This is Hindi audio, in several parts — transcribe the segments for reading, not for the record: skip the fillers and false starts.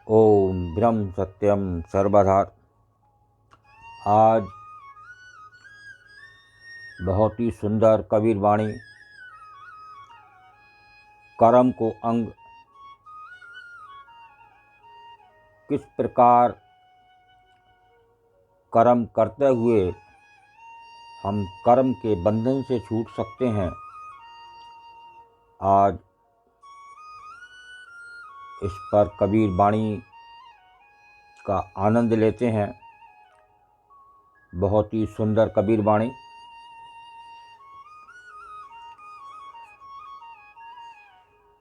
ओम ब्रह्म सत्यम सर्वधा। आज बहुत ही सुंदर कबीर वाणी कर्म को अंग किस प्रकार कर्म करते हुए हम कर्म के बंधन से छूट सकते हैं। आज इस पर कबीर वाणी का आनंद लेते हैं। बहुत ही सुंदर कबीर वाणी।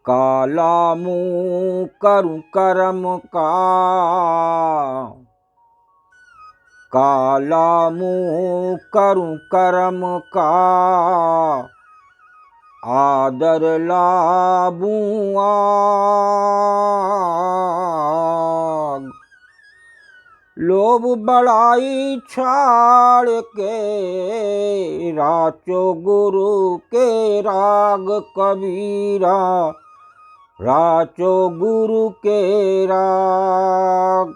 काला मुँह करूं कर्म का, काला मुँह करूं कर्म का, आदर लाबूं आग। लोभ बड़ाई छाड़ के राचो गुरु के राग कबीरा, राचो गुरु के राग।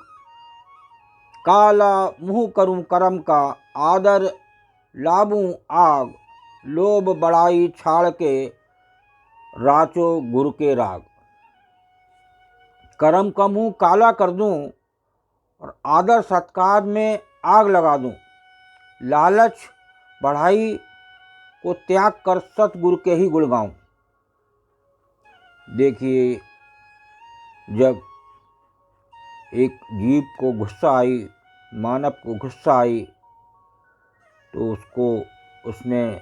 काला मुँह करूं कर्म का, आदर लाबूं आग। लोभ बड़ाई छाड़ के राचो गुरु के राग। कर्म का मुँह काला कर दूं और आदर सत्कार में आग लगा दूं। लालच बढ़ाई को त्याग कर सतगुरु के ही गुण गाऊं। देखिए, जब एक जीव को गुस्सा आई, मानव को गुस्सा आई, तो उसने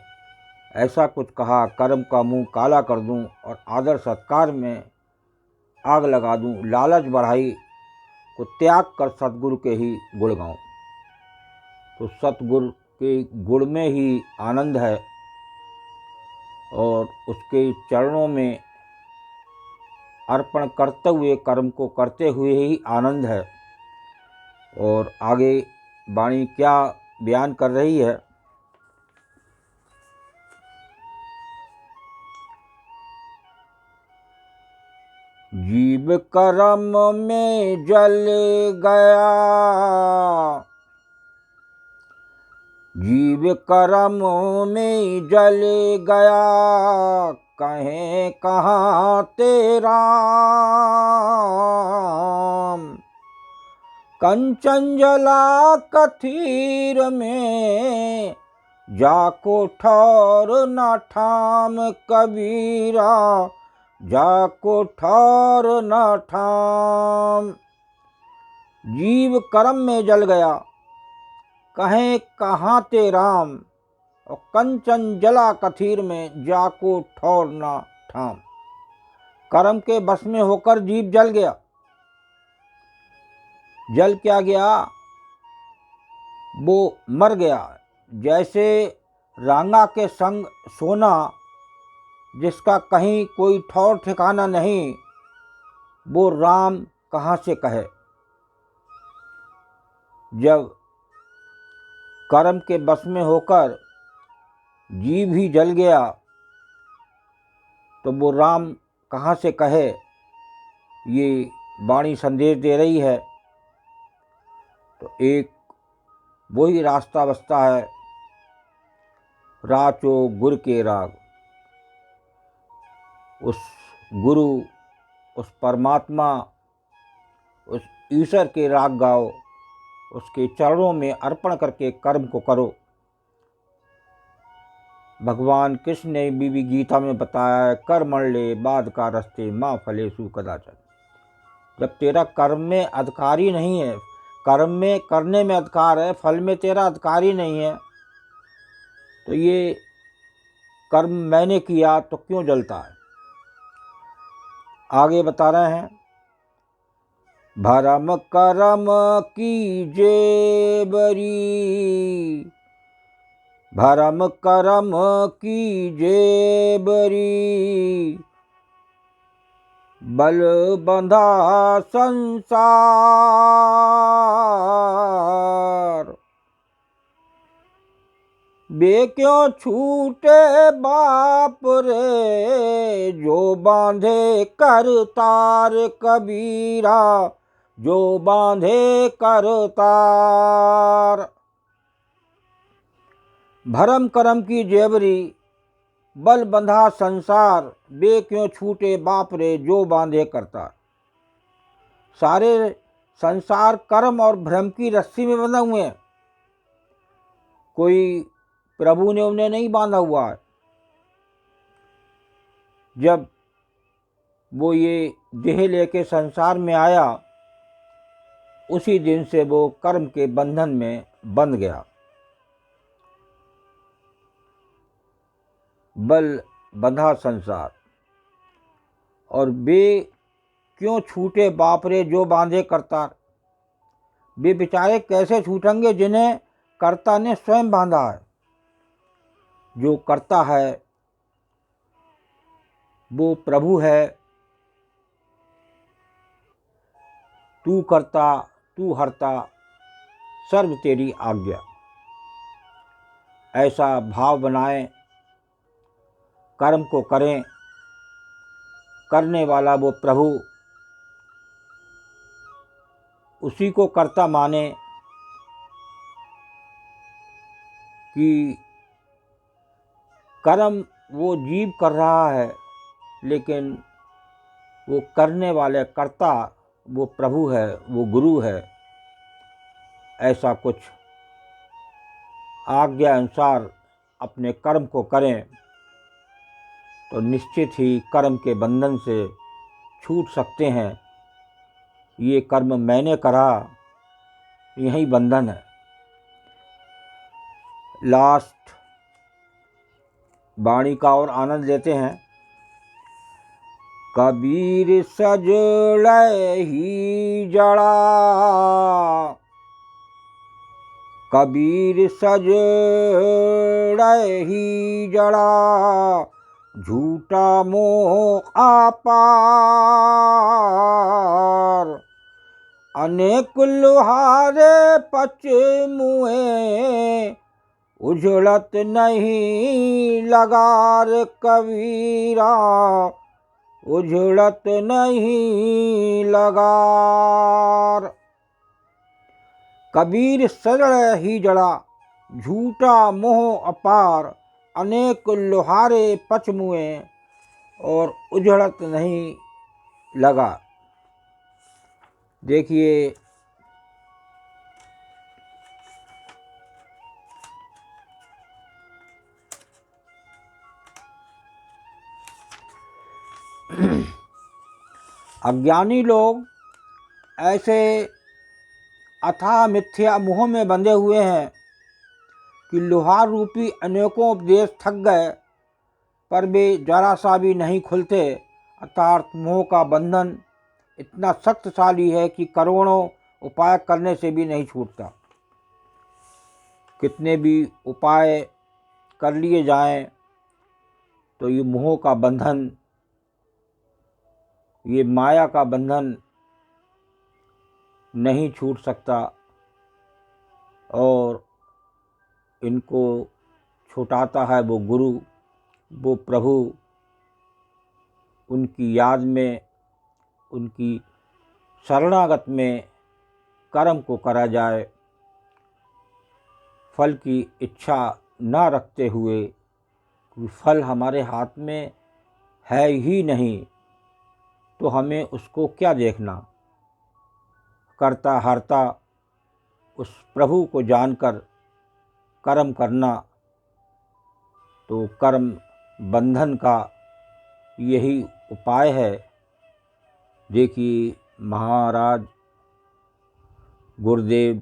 ऐसा कुछ कहा, कर्म का मुँह काला कर दूं और आदर सत्कार में आग लगा दूं। लालच बढ़ाई को त्याग कर सतगुरु के ही गुण गाऊं। तो सतगुरु के गुण में ही आनंद है और उसके चरणों में अर्पण करते हुए, कर्म को करते हुए ही आनंद है। और आगे वाणी क्या बयान कर रही है। जीव कर्म में जल गया, जीव कर्म में जल गया, कहें कहाँ तेरा। कंचन जला कथीर में जाको ठौर न ठाम कबीरा, जाको ठौर न ठाम। जीव कर्म में जल गया, कहें कहाँ ते राम। और कंचन जला कथीर में जाको ठौर न ठाम। कर्म के बस में होकर जीव जल गया। जल क्या गया? वो मर गया। जैसे रांगा के संग सोना, जिसका कहीं कोई ठौर ठिकाना नहीं, वो राम कहाँ से कहे। जब कर्म के बस में होकर जीव ही जल गया, तो वो राम कहाँ से कहे। ये वाणी संदेश दे रही है। तो एक वही रास्ता बसता है, राचो गुरु के राग। उस गुरु, उस परमात्मा, उस ईश्वर के राग गाओ। उसके चरणों में अर्पण करके कर्म को करो। भगवान कृष्ण ने भी गीता में बताया है, कर्मण्ये बाद का रस्ते माँ फलेषु कदाचन। जब तेरा कर्म में अधिकार ही नहीं है, कर्म में करने में अधिकार है, फल में तेरा अधिकार ही नहीं है, तो ये कर्म मैंने किया तो क्यों जलता है। आगे बता रहे हैं, भरम करम कीजे बरी, भरम करम कीजे बरी, बल बंधा संसार। बे क्यों छूटे बाप रे, जो बांधे कर तार कबीरा, जो बांधे करतार। भरम करम की जेवरी बल बंधा संसार, बे क्यों छूटे बाप रे जो बांधे करतार। सारे संसार कर्म और भ्रम की रस्सी में बंधा हुए हैं, कोई प्रभु ने उन्हें नहीं बांधा हुआ है। जब वो ये देह लेके संसार में आया, उसी दिन से वो कर्म के बंधन में बंध गया। बल बंधा संसार, और बे क्यों छूटे बाप रे जो बांधे करतार। वे बेचारे कैसे छूटेंगे जिन्हें कर्ता ने स्वयं बांधा है। जो करता है वो प्रभु है। तू करता तू हरता, सर्व तेरी आज्ञा। ऐसा भाव बनाएं, कर्म को करें, करने वाला वो प्रभु, उसी को कर्ता माने कि कर्म वो जीव कर रहा है, लेकिन वो करने वाले कर्ता वो प्रभु है, वो गुरु है। ऐसा कुछ आज्ञा अनुसार अपने कर्म को करें तो निश्चित ही कर्म के बंधन से छूट सकते हैं। ये कर्म मैंने करा, यही बंधन है। लास्ट वाणी का और आनंद लेते हैं। कबीर सजड़ै ही जड़ा, कबीर सजड़ै ही जड़ा, झूठा मोह आपार। अनेक लुहारे पच मुए, उजड़त नहीं लगार कबीरा, उजड़त नहीं लगार। कबीर सजड़ ही जड़ा, झूठा मोह अपार। अनेक लोहारे पच मुए, और उजड़त नहीं लगा। देखिए, अज्ञानी लोग ऐसे अथाह मिथ्या मोह में बंधे हुए हैं कि लोहार रूपी अनेकों उपदेश थक गए, पर वे जरा सा भी नहीं खुलते। अर्थात मोह का बंधन इतना शक्तिशाली है कि करोड़ों उपाय करने से भी नहीं छूटता। कितने भी उपाय कर लिए जाएं तो ये मोह का बंधन, ये माया का बंधन नहीं छूट सकता, और इनको छुटाता है वो गुरु, वो प्रभु। उनकी याद में, उनकी शरणागत में कर्म को करा जाए, फल की इच्छा न रखते हुए, कि फल हमारे हाथ में है ही नहीं तो हमें उसको क्या देखना। करता हरता उस प्रभु को जानकर कर्म करना, तो कर्म बंधन का यही उपाय है। देखिए, महाराज गुरुदेव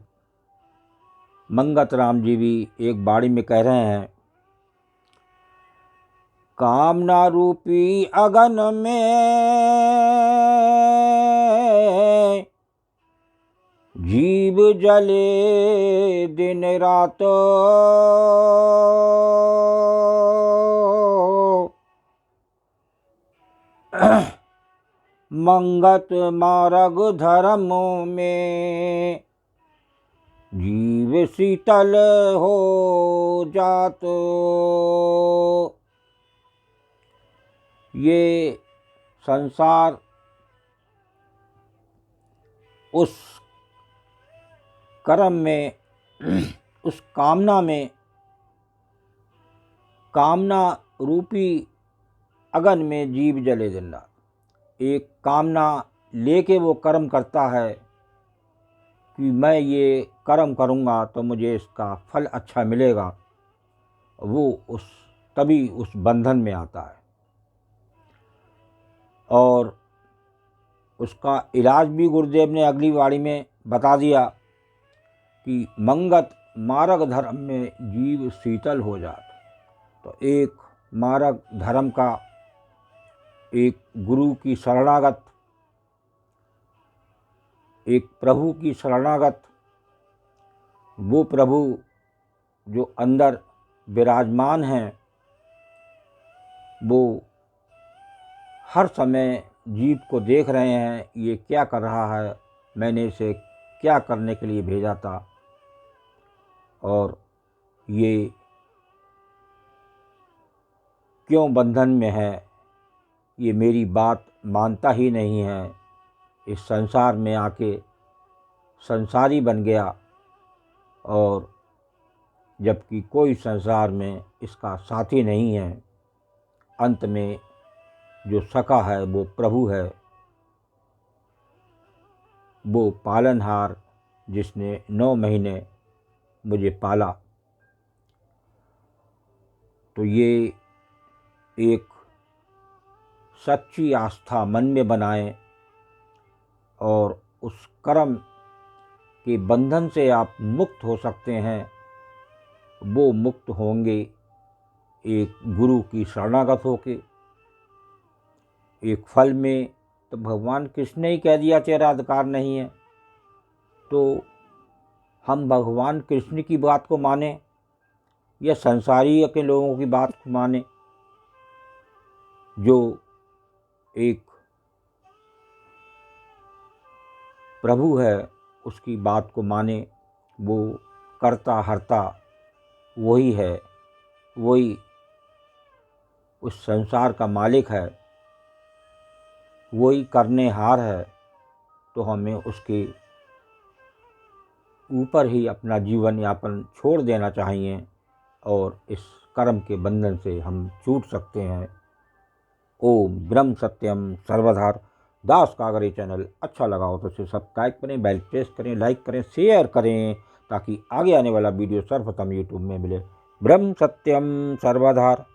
मंगत राम जी भी एक बाणी में कह रहे हैं, कामना रूपी अगन में जीव जले दिन रात, मंगत मार्ग धर्म में जीव शीतल हो जात। ये संसार उस कर्म में उस कामना में, कामना रूपी अगन में जीव जले दिन रात। एक कामना लेके वो कर्म करता है कि मैं ये कर्म करूँगा तो मुझे इसका फल अच्छा मिलेगा, वो तभी उस बंधन में आता है। और उसका इलाज भी गुरुदेव ने अगली वाणी में बता दिया कि मंगत मार्ग धर्म में जीव शीतल हो जात। तो एक मार्ग धर्म का, एक गुरु की शरणागत, एक प्रभु की शरणागत, वो प्रभु जो अंदर विराजमान हैं, वो हर समय जीव को देख रहे हैं, ये क्या कर रहा है, मैंने इसे क्या करने के लिए भेजा था, और ये क्यों बंधन में है, ये मेरी बात मानता ही नहीं है, इस संसार में आके संसारी बन गया, और जबकि कोई संसार में इसका साथी नहीं है। अंत में जो सखा है वो प्रभु है, वो पालनहार जिसने 9 महीने मुझे पाला। तो ये एक सच्ची आस्था मन में बनाएं, और उस कर्म के बंधन से आप मुक्त हो सकते हैं। वो मुक्त होंगे एक गुरु की शरणागत होके। एक फल में तो भगवान कृष्ण ने ही कह दिया तेरा अधिकार नहीं है, तो हम भगवान कृष्ण की बात को माने या संसारी के लोगों की बात को माने? जो एक प्रभु है उसकी बात को माने, वो करता हरता वही है, वही उस संसार का मालिक है, वही करनेहार है। तो हमें उसके ऊपर ही अपना जीवन यापन छोड़ देना चाहिए, और इस कर्म के बंधन से हम छूट सकते हैं। ओम ब्रह्म सत्यम सर्वधार। दास कागरे चैनल अच्छा लगा हो तो इसे सब्सक्राइब करें, बेल प्रेस करें, लाइक करें, शेयर करें, ताकि आगे आने वाला वीडियो सर्वप्रथम यूट्यूब में मिले। ब्रह्म सत्यम सर्वधार।